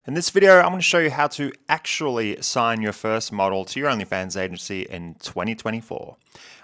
In this video, I'm going to show you how to actually sign your first model to your OnlyFans agency in 2024.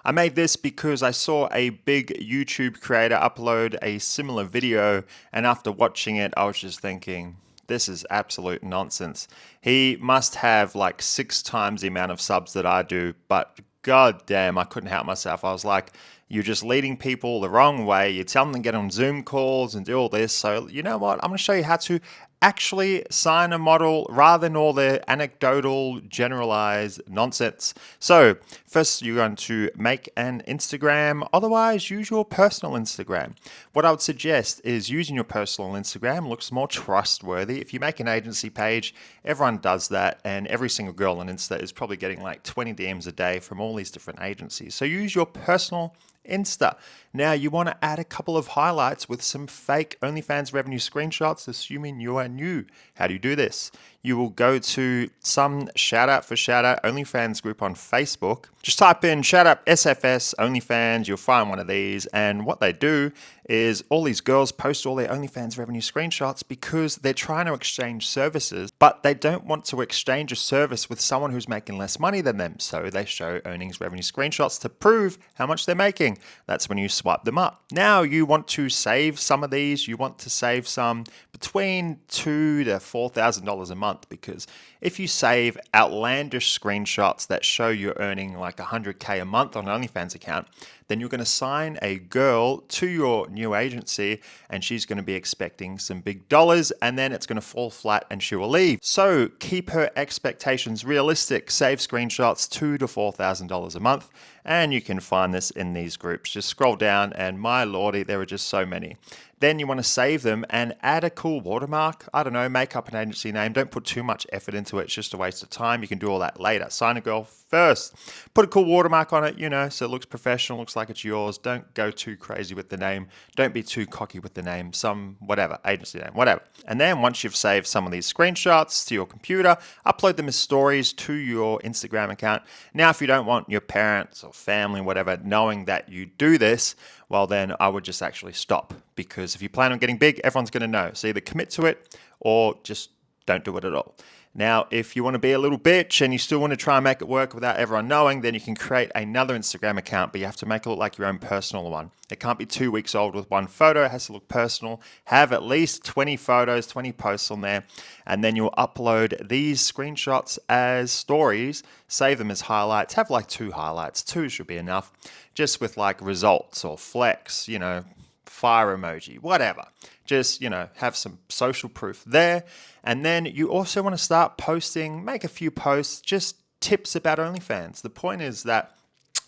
I made this because I saw a big YouTube creator upload a similar video, and after watching it, I was just thinking, this is absolute nonsense. He must have like 6 times the amount of subs that I do, but god damn, I couldn't help myself. I was like, you're just leading people the wrong way. You tell them to get on Zoom calls and do all this. So you know what? I'm going to show you how to actually sign a model rather than all the anecdotal, generalized nonsense. So first you're going to make an Instagram, otherwise use your personal Instagram. What I would suggest is using your personal Instagram looks more trustworthy. If you make an agency page, everyone does that, and every single girl on Insta is probably getting like 20 DMs a day from all these different agencies. So use your personal Insta. Now you want to add a couple of highlights with some fake OnlyFans revenue screenshots, assuming you are new. How do you do this? You will go to some shout out for shout out OnlyFans group on Facebook. Just type in shout out SFS OnlyFans, you'll find one of these, and what they do is all these girls post all their OnlyFans revenue screenshots because they're trying to exchange services, but they don't want to exchange a service with someone who's making less money than them. So they show earnings revenue screenshots to prove how much they're making. That's when you swipe them up. Now you want to save some of these. You want to save some between $2,000 to $4,000 a month, because if you save outlandish screenshots that show you're earning like 100K a month on an OnlyFans account, then you're going to sign a girl to your new agency and she's going to be expecting some big dollars, and then it's going to fall flat and she will leave. So keep her expectations realistic. Save screenshots $2,000 to $4,000 a month, and you can find this in these groups. Just scroll down and my lordy, there are just so many. Then you want to save them and add a cool watermark. I don't know, make up an agency name. Don't put too much effort into it. It's just a waste of time. You can do all that later. Sign a girl first. Put a cool watermark on it, so it looks professional, looks like it's yours. Don't go too crazy with the name. Don't be too cocky with the name. Some whatever, agency name, whatever. And then once you've saved some of these screenshots to your computer, upload them as stories to your Instagram account. Now, if you don't want your parents or family, whatever, knowing that you do this, well, then I would just actually stop, because if you plan on getting big, everyone's going to know. So either commit to it or just don't do it at all. Now, if you want to be a little bitch and you still want to try and make it work without everyone knowing, then you can create another Instagram account, but you have to make it look like your own personal one. It can't be 2 weeks old with one photo. It has to look personal. Have at least 20 photos, 20 posts on there, and then you'll upload these screenshots as stories, save them as highlights. Have like 2 highlights. 2 should be enough, just with like results or flex, fire emoji, whatever. Just, have some social proof there. And then you also want to start posting, make a few posts, just tips about OnlyFans. The point is that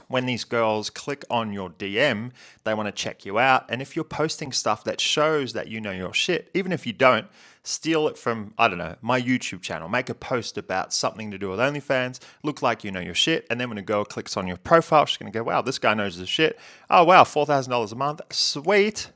when these girls click on your DM, they want to check you out. And if you're posting stuff that shows that you know your shit, even if you don't, steal it from, I don't know, my YouTube channel. Make a post about something to do with OnlyFans, look like you know your shit. And then when a girl clicks on your profile, she's going to go, wow, this guy knows his shit. Oh, wow, $4,000 a month. Sweet.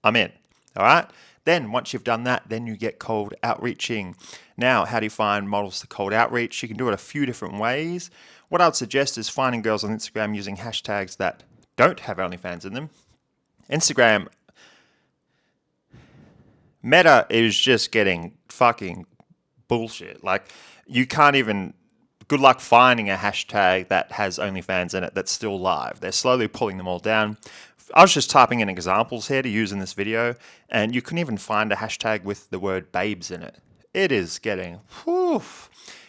I'm in. All right. Then once you've done that, then you get cold outreaching. Now, how do you find models to cold outreach? You can do it a few different ways. What I would suggest is finding girls on Instagram using hashtags that don't have OnlyFans in them. Instagram Meta is just getting fucking bullshit. Like, you can't even, good luck finding a hashtag that has OnlyFans in it that's still live. They're slowly pulling them all down. I was just typing in examples here to use in this video, and you couldn't even find a hashtag with the word babes in it. It is getting, whew.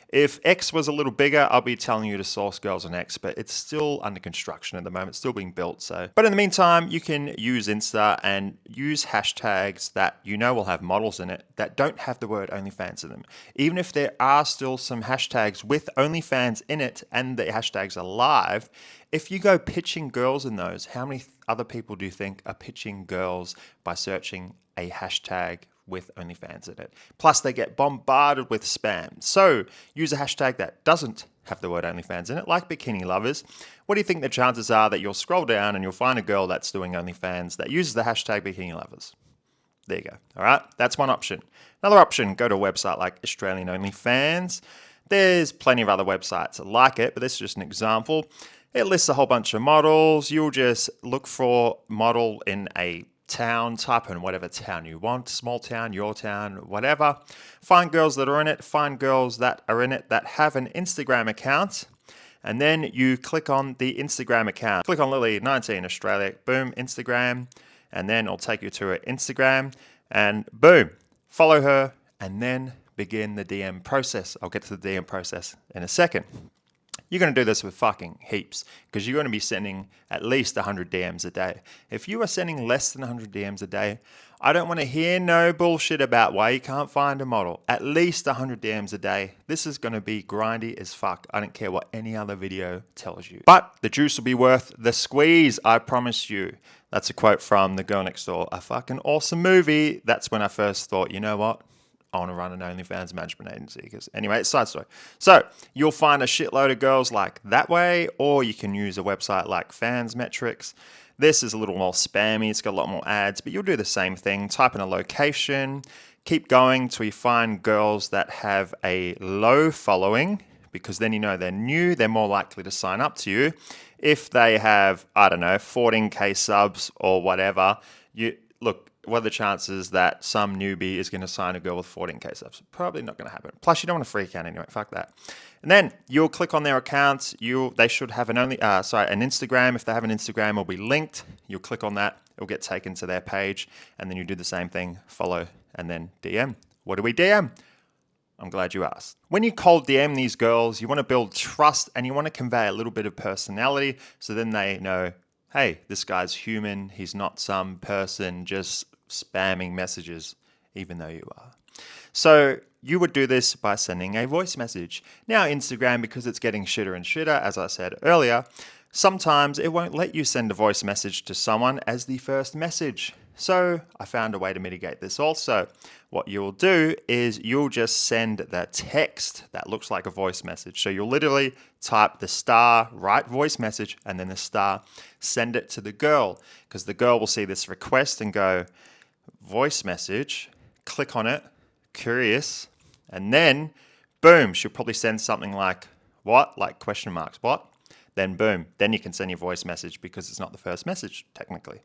If X was a little bigger, I'll be telling you to source girls on X, but it's still under construction at the moment, still being built. So, but in the meantime, you can use Insta and use hashtags that will have models in it that don't have the word OnlyFans in them. Even if there are still some hashtags with OnlyFans in it and the hashtags are live, if you go pitching girls in those, how many other people do you think are pitching girls by searching a hashtag with OnlyFans in it? Plus, they get bombarded with spam. So use a hashtag that doesn't have the word OnlyFans in it, like bikini lovers. What do you think the chances are that you'll scroll down and you'll find a girl that's doing OnlyFans that uses the hashtag bikini lovers? There you go. All right, that's one option. Another option, go to a website like Australian OnlyFans. There's plenty of other websites like it, but this is just an example. It lists a whole bunch of models. You'll just look for model in a town, type in whatever town you want, small town, your town, whatever. Find girls that are in it, find girls that are in it that have an Instagram account, and then you click on the Instagram account. Click on Lily, 19, Australia, boom, Instagram, and then it'll take you to her Instagram, and boom, follow her, and then begin the DM process. I'll get to the DM process in a second. You're going to do this with fucking heaps because you're going to be sending at least 100 DMs a day. If you are sending less than 100 DMs a day, I don't want to hear no bullshit about why you can't find a model. At least 100 DMs a day. This is going to be grindy as fuck. I don't care what any other video tells you. But the juice will be worth the squeeze, I promise you. That's a quote from The Girl Next Door, a fucking awesome movie. That's when I first thought, you know what? I want to run an OnlyFans management agency. Because anyway, side story. So you'll find a shitload of girls like that way, or you can use a website like Fans Metrics. This is a little more spammy. It's got a lot more ads, but you'll do the same thing. Type in a location, keep going till you find girls that have a low following, because then you know they're new. They're more likely to sign up to you. If they have, I don't know, 14K subs or whatever, what are the chances that some newbie is going to sign a girl with 14K subs? Probably not going to happen. Plus, you don't want to freak out anyway. Fuck that. And then you'll click on their accounts. They should have an Instagram. If they have an Instagram, it'll be linked. You'll click on that. It'll get taken to their page. And then you do the same thing, follow, and then DM. What do we DM? I'm glad you asked. When you cold DM these girls, you want to build trust and you want to convey a little bit of personality so then they know, hey, this guy's human. He's not some person just spamming messages, even though you are. So you would do this by sending a voice message. Now Instagram, because it's getting shitter and shitter, as I said earlier, sometimes it won't let you send a voice message to someone as the first message. So I found a way to mitigate this also. What you'll do is you'll just send the text that looks like a voice message. So you'll literally type the star, write voice message, and then the star, send it to the girl, because the girl will see this request and go, voice message, click on it, curious, and then boom, she'll probably send something like what? Like question marks, what? Then boom, then you can send your voice message because it's not the first message technically.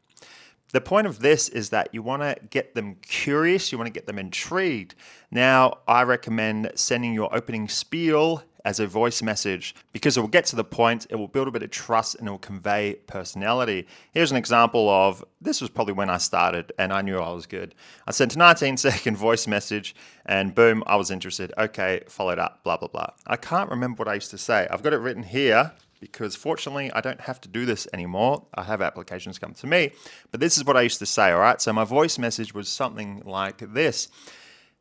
The point of this is that you want to get them curious, you want to get them intrigued. Now, I recommend sending your opening spiel as a voice message because it will get to the point, it will build a bit of trust, and it will convey personality. Here's an example of, this was probably when I started and I knew I was good. I sent a 19-second voice message and boom, I was interested. Okay, followed up, blah, blah, blah. I can't remember what I used to say. I've got it written here, because fortunately I don't have to do this anymore. I have applications come to me, but this is what I used to say, all right? So my voice message was something like this.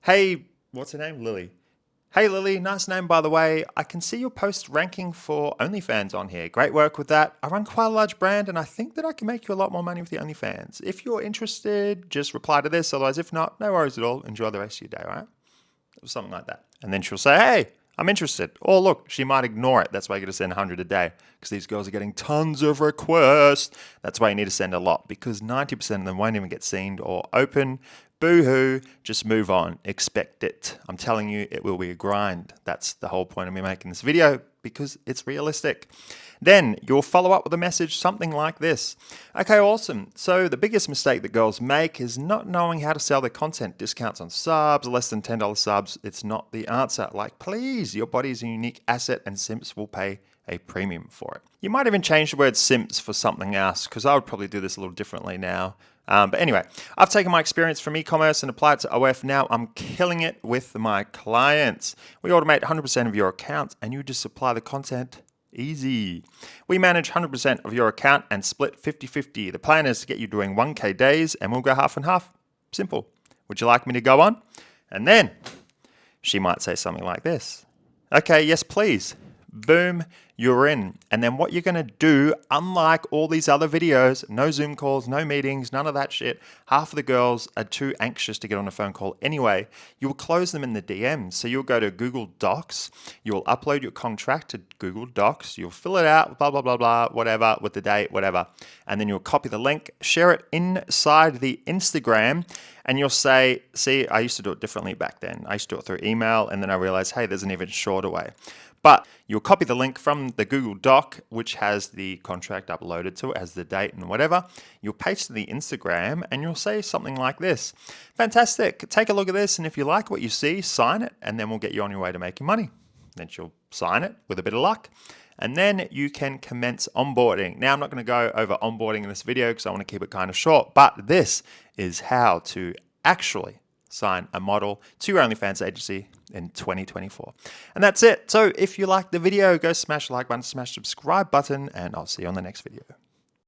Hey, what's her name? Lily. Hey Lily, nice name by the way. I can see your post ranking for OnlyFans on here. Great work with that. I run quite a large brand and I think that I can make you a lot more money with the OnlyFans. If you're interested, just reply to this. Otherwise, if not, no worries at all. Enjoy the rest of your day, all right? Or something like that. And then she'll say, hey, I'm interested. Or look, she might ignore it. That's why you got to send 100 a day because these girls are getting tons of requests. That's why you need to send a lot because 90% of them won't even get seen or open. Boo-hoo, just move on. Expect it. I'm telling you, it will be a grind. That's the whole point of me making this video because it's realistic. Then you'll follow up with a message, something like this. Okay, awesome. So the biggest mistake that girls make is not knowing how to sell their content. Discounts on subs, less than $10 subs. It's not the answer. Like, please, your body is a unique asset and simps will pay a premium for it. You might even change the word simps for something else because I would probably do this a little differently now. But anyway, I've taken my experience from e-commerce and applied it to OF. Now I'm killing it with my clients. We automate 100% of your account and you just supply the content. Easy. We manage 100% of your account and split 50-50. The plan is to get you doing 1K days and we'll go half and half. Simple. Would you like me to go on? And then she might say something like this. Okay, yes, please. Boom, you're in. And then what you're going to do, unlike all these other videos, no Zoom calls, no meetings, none of that shit. Half of the girls are too anxious to get on a phone call anyway. You'll close them in the DMs. So you'll go to Google Docs. You'll upload your contract to Google Docs. You'll fill it out, blah, blah, blah, blah, whatever, with the date, whatever. And then you'll copy the link, share it inside the Instagram. And you'll say, see, I used to do it differently back then. I used to do it through email. And then I realized, hey, there's an even shorter way. But you'll copy the link from the Google Doc, which has the contract uploaded to it, has the date and whatever. You'll paste the Instagram and you'll say something like this: fantastic, take a look at this, and if you like what you see, sign it, and then we'll get you on your way to making money. Then she'll sign it with a bit of luck, and then you can commence onboarding. Now, I'm not going to go over onboarding in this video because I want to keep it kind of short, but this is how to actually sign a model to your OnlyFans agency in 2024. And that's it. So if you liked the video, go smash the like button, smash the subscribe button, and I'll see you on the next video.